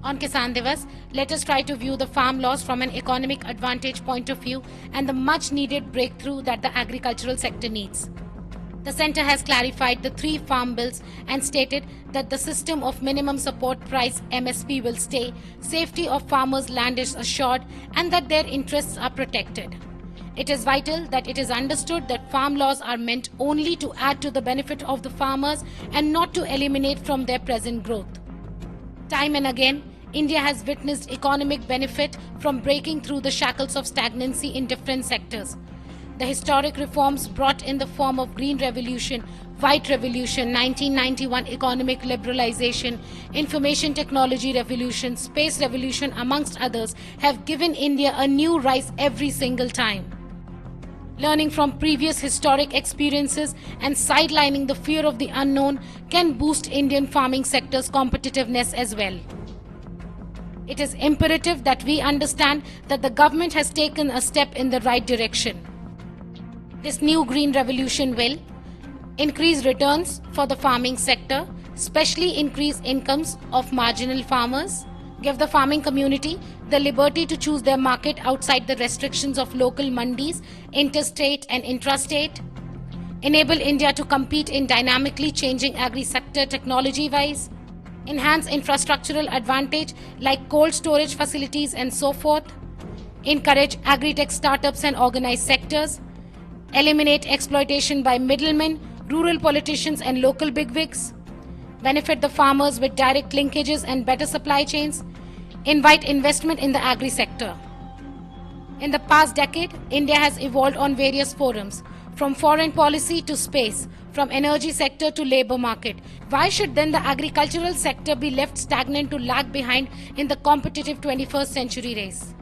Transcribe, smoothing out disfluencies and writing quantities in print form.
On Kisan Divas, let us try to view the farm laws from an economic advantage point of view and the much needed breakthrough that the agricultural sector needs. The centre has clarified the 3 farm bills and stated that the system of minimum support price MSP will stay, safety of farmers' land is assured, and that their interests are protected. It is vital that it is understood that farm laws are meant only to add to the benefit of the farmers and not to eliminate from their present growth. Time and again, India has witnessed economic benefit from breaking through the shackles of stagnancy in different sectors. The historic reforms brought in the form of Green Revolution, White Revolution, 1991 economic liberalization, information technology revolution, space revolution amongst others have given India a new rise every single time. Learning from previous historic experiences and sidelining the fear of the unknown can boost Indian farming sector's competitiveness as well. It is imperative that we understand that the government has taken a step in the right direction. This new Green Revolution will increase returns for the farming sector, especially increase incomes of marginal farmers, give the farming community the liberty to choose their market outside the restrictions of local mandis, interstate and intrastate, enable India to compete in dynamically changing agri-sector technology-wise, enhance infrastructural advantage like cold storage facilities and so forth, encourage agri-tech startups and organized sectors, eliminate exploitation by middlemen, rural politicians and local bigwigs, benefit the farmers with direct linkages and better supply chains, invite investment in the agri-sector. In the past decade, India has evolved on various forums, from foreign policy to space, from energy sector to labour market. Why should then the agricultural sector be left stagnant to lag behind in the competitive 21st century race?